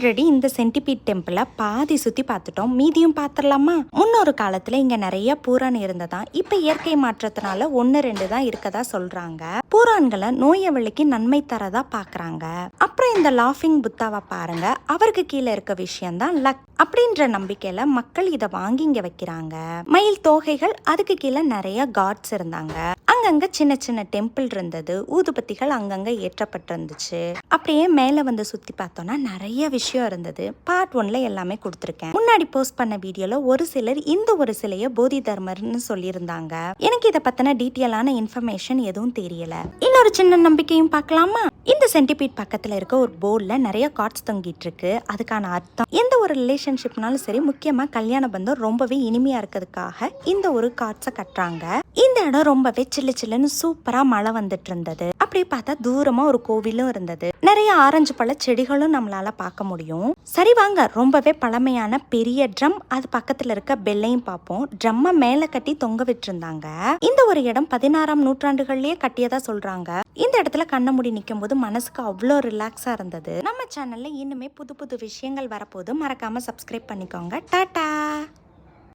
Already இந்த centipede டெம்பிளை பாதி சுத்தி பார்த்துட்டோம், மீதியும் பார்த்துடலாமா? முன்னொரு காலத்துல இங்க நிறைய பூரான் இருந்ததா, இப்ப இயற்கை மாற்றத்தினால 1-2 தான் இருக்கதா சொல்றாங்க. பூரான்களை நோயவழிக்கு நன்மை தரதா பாக்குறாங்க. அப்புறம் இந்த லாஃபிங் புத்தாவை பாருங்க, அவருக்கு கீழே இருக்க விஷயம் தான் லக் அப்படின்ற நம்பிக்கையில மக்கள் இதை வாங்கி இங்க வைக்கிறாங்க. மயில் தோகைகள், அதுக்கு கீழே நிறைய காட்ஸ் இருந்தாங்க. அங்கங்க சின்ன சின்ன டெம்பிள் இருந்தது, ஊதுபத்திகள் அங்கங்க ஏற்றப்பட்டிருந்துச்சு. அப்படியே மேல வந்து சுத்தி பார்த்தோம்னா நிறைய விஷயம் இருந்தது. பார்ட் 1ல எல்லாமே கொடுத்துருக்கேன். முன்னாடி போஸ்ட் பண்ண வீடியோல ஒரு சிலர் இந்த ஒரு சிலைய போதி தர்மர்னு சொல்லியிருந்தாங்க. எனக்கு இதை பத்தின டீட்டெயிலான இன்ஃபர்மேஷன் எதுவும் தெரியல. இன்னொரு சின்ன நம்பிக்கையும் பார்க்கலாமா? இந்த சென்டிபீட் பக்கத்துல இருக்க ஒரு போர்ட்ல நிறைய கார்ட்ஸ் தொங்கிட்டு இருக்கு. அதுக்கான அர்த்தம், எந்த ஒரு ரிலேஷன்ஷிப்னாலும் சரி, முக்கியமா கல்யாண பந்தம் ரொம்பவே இனிமையா இருக்கிறதுக்காக இந்த ஒரு கார்ட்ஸை கட்டுறாங்க. இந்த இடம் ரொம்பவே சில்லு சில்லுன்னு சூப்பரா மழை வந்துட்டு இருந்தது. அப்படியே பார்த்தா தூரமா ஒரு கோவிலும் இருந்தது. நிறைய ஆரஞ்சு பழ செடிகளும் நம்மளால பார்க்க முடியும். சரி வாங்க, ரொம்பவே பழமையான பெரிய ட்ரம், அது பக்கத்துல இருக்க பெல்லையும் பார்ப்போம். ட்ரம்ம மேல கட்டி தொங்க விட்டுருந்தாங்க. இந்த ஒரு இடம் 16ஆம் நூற்றாண்டுகள்லயே கட்டியதா சொல்றாங்க. இந்த இடத்துல கண்ண மூடி நிற்கும் போது மனசுக்கு அவ்வளோ ரிலாக்ஸா இருந்தது. நம்ம சேனல்ல இன்னுமே புது புது விஷயங்கள் வரப்போது, மறக்காம சப்ஸ்கிரைப் பண்ணிக்கோங்க. டாடா.